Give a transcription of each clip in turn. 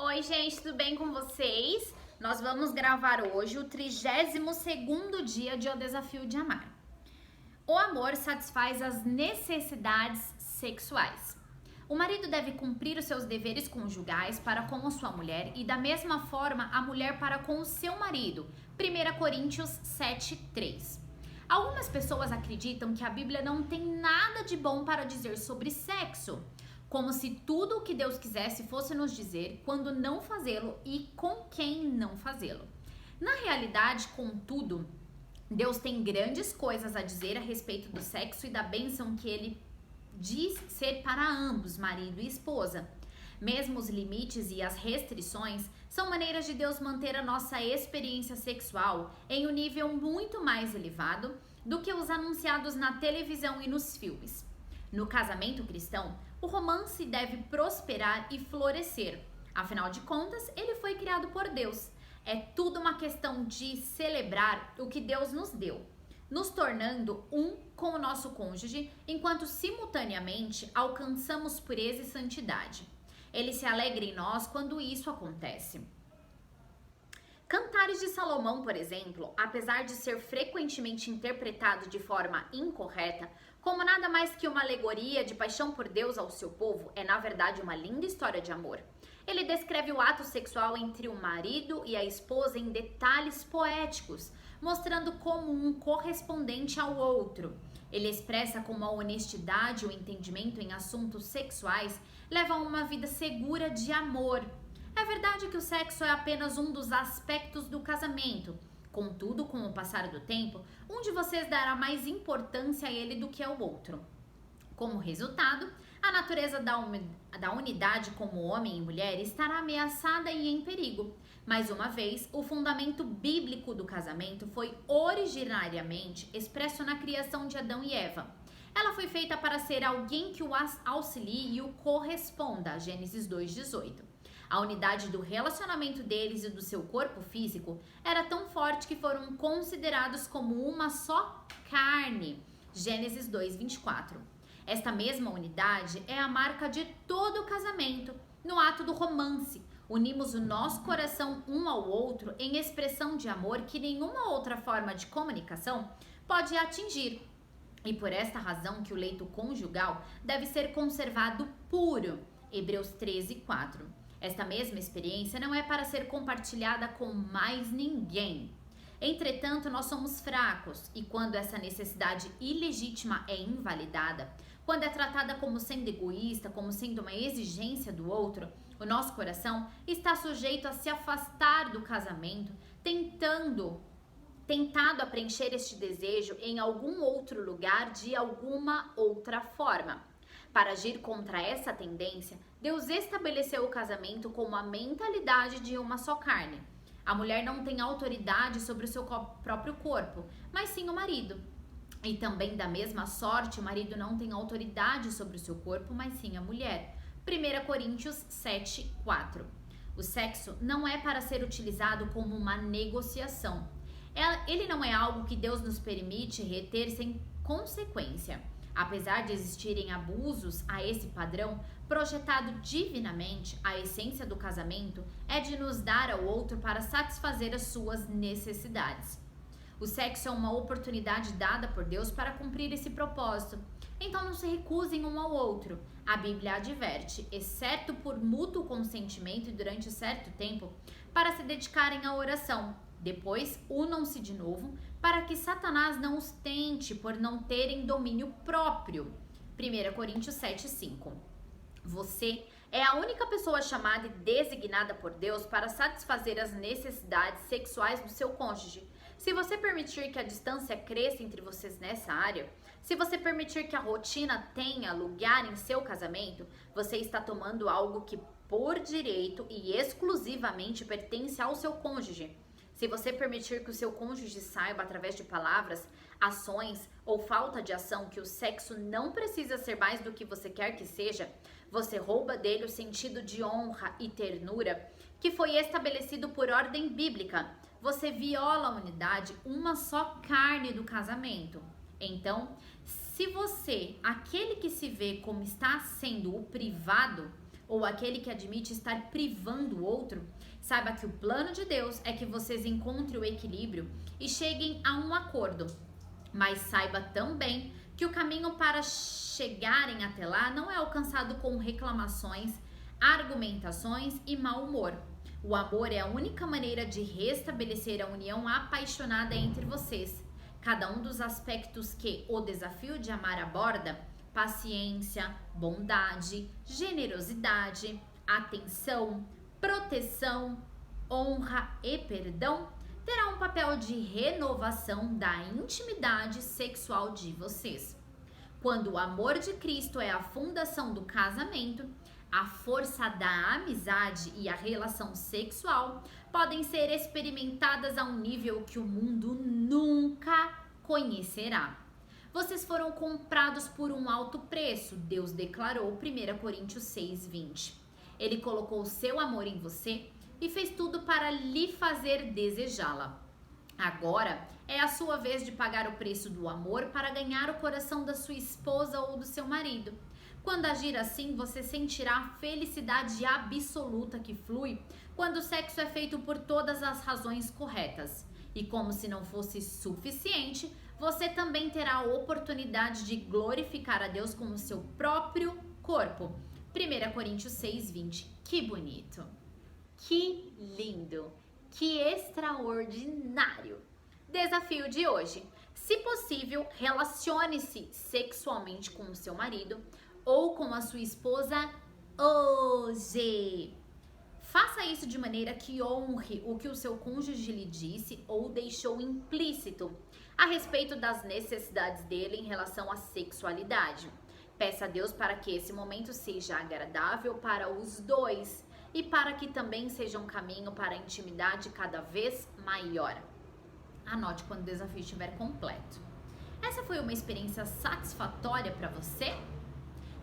Oi, gente, tudo bem com vocês? Nós vamos gravar hoje o 32º dia de O Desafio de Amar. O amor satisfaz as necessidades sexuais. O marido deve cumprir os seus deveres conjugais para com a sua mulher e da mesma forma a mulher para com o seu marido. 1 Coríntios 7:3. Algumas pessoas acreditam que a Bíblia não tem nada de bom para dizer sobre sexo, como se tudo o que Deus quisesse fosse nos dizer quando não fazê-lo e com quem não fazê-lo. Na realidade, contudo, Deus tem grandes coisas a dizer a respeito do sexo e da bênção que ele diz ser para ambos, marido e esposa. Mesmo os limites e as restrições são maneiras de Deus manter a nossa experiência sexual em um nível muito mais elevado do que os anunciados na televisão e nos filmes. No casamento cristão, o romance deve prosperar e florescer. Afinal de contas, ele foi criado por Deus. É tudo uma questão de celebrar o que Deus nos deu, nos tornando um com o nosso cônjuge, enquanto simultaneamente alcançamos pureza e santidade. Ele se alegra em nós quando isso acontece. Cantares de Salomão, por exemplo, apesar de ser frequentemente interpretado de forma incorreta, como nada mais que uma alegoria de paixão por Deus ao seu povo, é na verdade uma linda história de amor. Ele descreve o ato sexual entre o marido e a esposa em detalhes poéticos, mostrando como um correspondente ao outro. Ele expressa como a honestidade e o entendimento em assuntos sexuais levam a uma vida segura de amor. É verdade que o sexo é apenas um dos aspectos do casamento. Contudo, com o passar do tempo, um de vocês dará mais importância a ele do que ao outro. Como resultado, a natureza da unidade como homem e mulher estará ameaçada e em perigo. Mais uma vez, o fundamento bíblico do casamento foi originariamente expresso na criação de Adão e Eva. Ela foi feita para ser alguém que o auxilie e o corresponda, Gênesis 2:18. A unidade do relacionamento deles e do seu corpo físico era tão forte que foram considerados como uma só carne. Gênesis 2:24. Esta mesma unidade é a marca de todo o casamento. No ato do romance, unimos o nosso coração um ao outro em expressão de amor que nenhuma outra forma de comunicação pode atingir. E por esta razão que o leito conjugal deve ser conservado puro. Hebreus 13:4. Esta mesma experiência não é para ser compartilhada com mais ninguém. Entretanto, nós somos fracos e quando essa necessidade ilegítima é invalidada, quando é tratada como sendo egoísta, como sendo uma exigência do outro, o nosso coração está sujeito a se afastar do casamento, tentado a preencher este desejo em algum outro lugar de alguma outra forma. Para agir contra essa tendência, Deus estabeleceu o casamento como a mentalidade de uma só carne. A mulher não tem autoridade sobre o seu próprio corpo, mas sim o marido. E também da mesma sorte, o marido não tem autoridade sobre o seu corpo, mas sim a mulher. 1 Coríntios 7:4. O sexo não é para ser utilizado como uma negociação. Ele não é algo que Deus nos permite reter sem consequência. Apesar de existirem abusos a esse padrão, projetado divinamente, a essência do casamento é de nos dar ao outro para satisfazer as suas necessidades. O sexo é uma oportunidade dada por Deus para cumprir esse propósito. Então não se recusem um ao outro. A Bíblia adverte, exceto por mútuo consentimento e durante certo tempo, para se dedicarem à oração. Depois, unam-se de novo, para que Satanás não os tente por não terem domínio próprio. 1 Coríntios 7:5. Você é a única pessoa chamada e designada por Deus para satisfazer as necessidades sexuais do seu cônjuge. Se você permitir que a distância cresça entre vocês nessa área, se você permitir que a rotina tenha lugar em seu casamento, você está tomando algo que por direito e exclusivamente pertence ao seu cônjuge. Se você permitir que o seu cônjuge saiba através de palavras, ações ou falta de ação que o sexo não precisa ser mais do que você quer que seja, você rouba dele o sentido de honra e ternura que foi estabelecido por ordem bíblica. Você viola a unidade, uma só carne do casamento. Então, se você, aquele que se vê como está sendo o privado, ou aquele que admite estar privando o outro, saiba que o plano de Deus é que vocês encontrem o equilíbrio e cheguem a um acordo. Mas saiba também que o caminho para chegarem até lá não é alcançado com reclamações, argumentações e mau humor. O amor é a única maneira de restabelecer a união apaixonada entre vocês. Cada um dos aspectos que o desafio de amar aborda, paciência, bondade, generosidade, atenção, proteção, honra e perdão, terá um papel de renovação da intimidade sexual de vocês. Quando o amor de Cristo é a fundação do casamento, a força da amizade e a relação sexual podem ser experimentadas a um nível que o mundo nunca conhecerá. Vocês foram comprados por um alto preço, Deus declarou, 1 Coríntios 6:20. Ele colocou o seu amor em você e fez tudo para lhe fazer desejá-la. Agora é a sua vez de pagar o preço do amor para ganhar o coração da sua esposa ou do seu marido. Quando agir assim, você sentirá a felicidade absoluta que flui quando o sexo é feito por todas as razões corretas. E como se não fosse suficiente, você também terá a oportunidade de glorificar a Deus com o seu próprio corpo. 1 Coríntios 6:20. Que bonito! Que lindo! Que extraordinário! Desafio de hoje. Se possível, relacione-se sexualmente com o seu marido ou com a sua esposa hoje. Faça isso de maneira que honre o que o seu cônjuge lhe disse ou deixou implícito a respeito das necessidades dele em relação à sexualidade. Peça a Deus para que esse momento seja agradável para os dois e para que também seja um caminho para a intimidade cada vez maior. Anote quando o desafio estiver completo. Essa foi uma experiência satisfatória para você?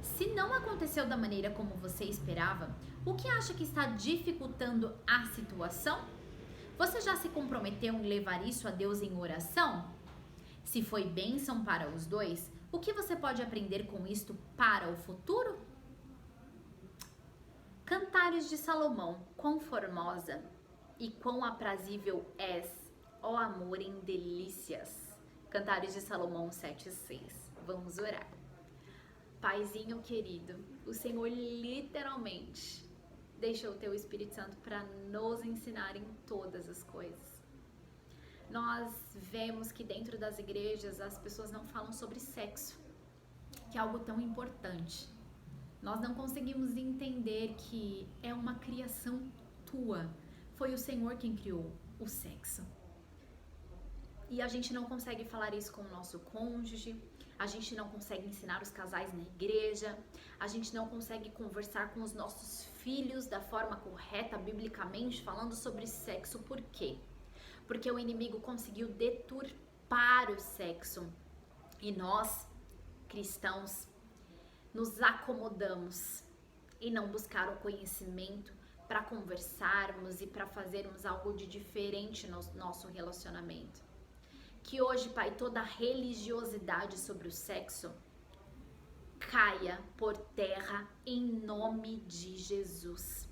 Se não aconteceu da maneira como você esperava, o que acha que está dificultando a situação? Você já se comprometeu em levar isso a Deus em oração? Se foi bênção para os dois, o que você pode aprender com isto para o futuro? Cantares de Salomão, quão formosa e quão aprazível és, ó amor em delícias. Cantares de Salomão 7:6. Vamos orar. Paizinho querido, o Senhor literalmente deixou o teu Espírito Santo para nos ensinar em todas as coisas. Nós vemos que dentro das igrejas as pessoas não falam sobre sexo, que é algo tão importante. Nós não conseguimos entender que é uma criação tua. Foi o Senhor quem criou o sexo. E a gente não consegue falar isso com o nosso cônjuge, a gente não consegue ensinar os casais na igreja, a gente não consegue conversar com os nossos filhos da forma correta, biblicamente, falando sobre sexo. Por quê? Porque o inimigo conseguiu deturpar o sexo. E nós, cristãos, nos acomodamos e não buscar o conhecimento para conversarmos e para fazermos algo de diferente no nosso relacionamento. Que hoje, Pai, toda religiosidade sobre o sexo caia por terra em nome de Jesus.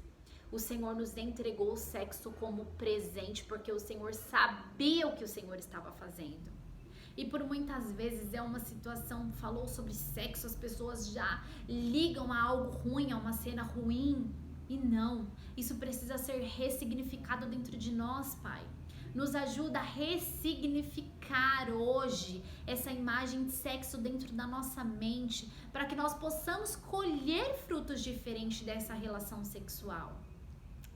O Senhor nos entregou o sexo como presente porque o Senhor sabia o que o Senhor estava fazendo. E por muitas vezes é uma situação, falou sobre sexo, as pessoas já ligam a algo ruim, a uma cena ruim. E não, isso precisa ser ressignificado dentro de nós, Pai. Nos ajuda a ressignificar hoje essa imagem de sexo dentro da nossa mente, para que nós possamos colher frutos diferentes dessa relação sexual.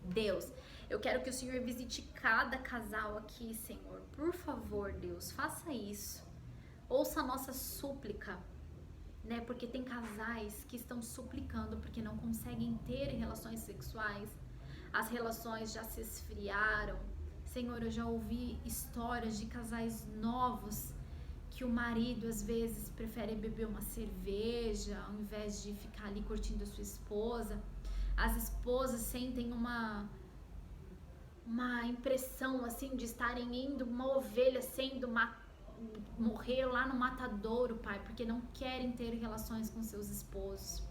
Deus, eu quero que o Senhor visite cada casal aqui, Senhor. Por favor, Deus, faça isso. Ouça a nossa súplica, né? Porque tem casais que estão suplicando porque não conseguem ter relações sexuais. As relações já se esfriaram. Senhor, eu já ouvi histórias de casais novos que o marido às vezes prefere beber uma cerveja ao invés de ficar ali curtindo a sua esposa. As esposas sentem uma impressão assim de estarem indo, uma ovelha sendo morrer lá no matadouro, Pai, porque não querem ter relações com seus esposos.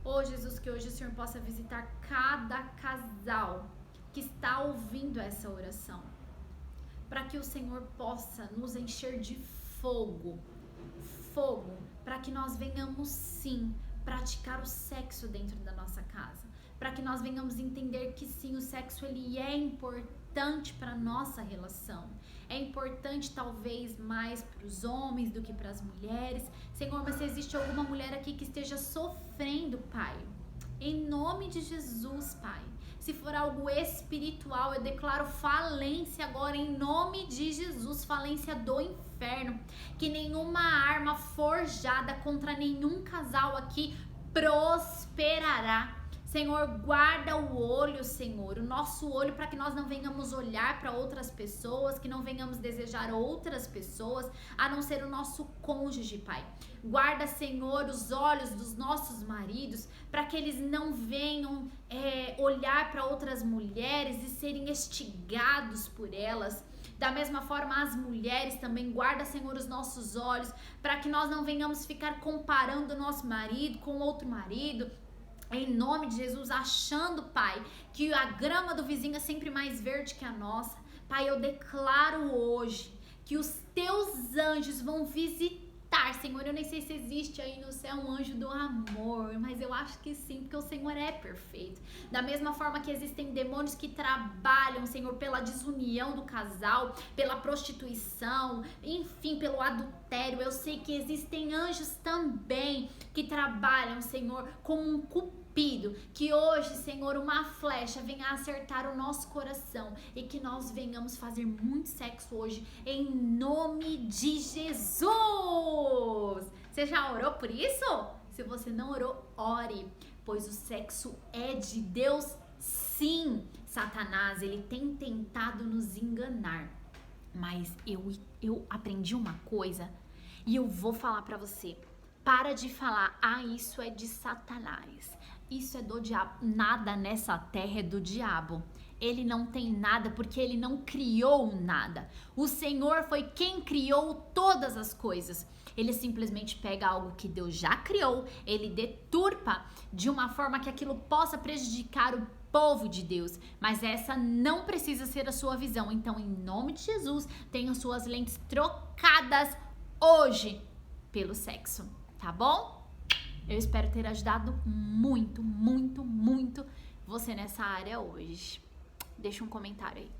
Oh, Jesus, que hoje o Senhor possa visitar cada casal que está ouvindo essa oração, para que o Senhor possa nos encher de fogo, para que nós venhamos sim praticar o sexo dentro da nossa casa, para que nós venhamos entender que sim, o sexo ele é importante para nossa relação. É importante talvez mais para os homens do que para as mulheres. Senhor, mas se existe alguma mulher aqui que esteja sofrendo, Pai, em nome de Jesus, Pai, se for algo espiritual, eu declaro falência agora em nome de Jesus, falência do inferno, que nenhuma arma forjada contra nenhum casal aqui prosperará. Senhor, guarda o olho, Senhor, o nosso olho, para que nós não venhamos olhar para outras pessoas, que não venhamos desejar outras pessoas, a não ser o nosso cônjuge, Pai. Guarda, Senhor, os olhos dos nossos maridos, para que eles não venham olhar para outras mulheres e serem estigados por elas. Da mesma forma, as mulheres também, guarda, Senhor, os nossos olhos, para que nós não venhamos ficar comparando o nosso marido com outro marido, em nome de Jesus, achando, Pai, que a grama do vizinho é sempre mais verde que a nossa. Pai, eu declaro hoje que os teus anjos vão visitar, Senhor. Eu nem sei se existe aí no céu um anjo do amor, mas eu acho que sim, porque o Senhor é perfeito. Da mesma forma que existem demônios que trabalham, Senhor, pela desunião do casal, pela prostituição, enfim, pelo adultério. Eu sei que existem anjos também que trabalham, Senhor, como um cupido. Que hoje, Senhor, uma flecha venha acertar o nosso coração e que nós venhamos fazer muito sexo hoje, em nome de Jesus. Você já orou por isso? Se você não orou, ore, pois o sexo é de Deus, sim. Satanás, ele tem tentado nos enganar, mas eu aprendi uma coisa e eu vou falar pra você. Para de falar, isso é de Satanás, isso é do diabo. Nada nessa terra é do diabo. Ele não tem nada porque ele não criou nada. O Senhor foi quem criou todas as coisas. Ele simplesmente pega algo que Deus já criou, ele deturpa de uma forma que aquilo possa prejudicar o povo de Deus, mas essa não precisa ser a sua visão. Então, em nome de Jesus, tenha suas lentes trocadas hoje pelo sexo, tá bom? Eu espero ter ajudado muito, muito, muito você nessa área hoje. Deixa um comentário aí.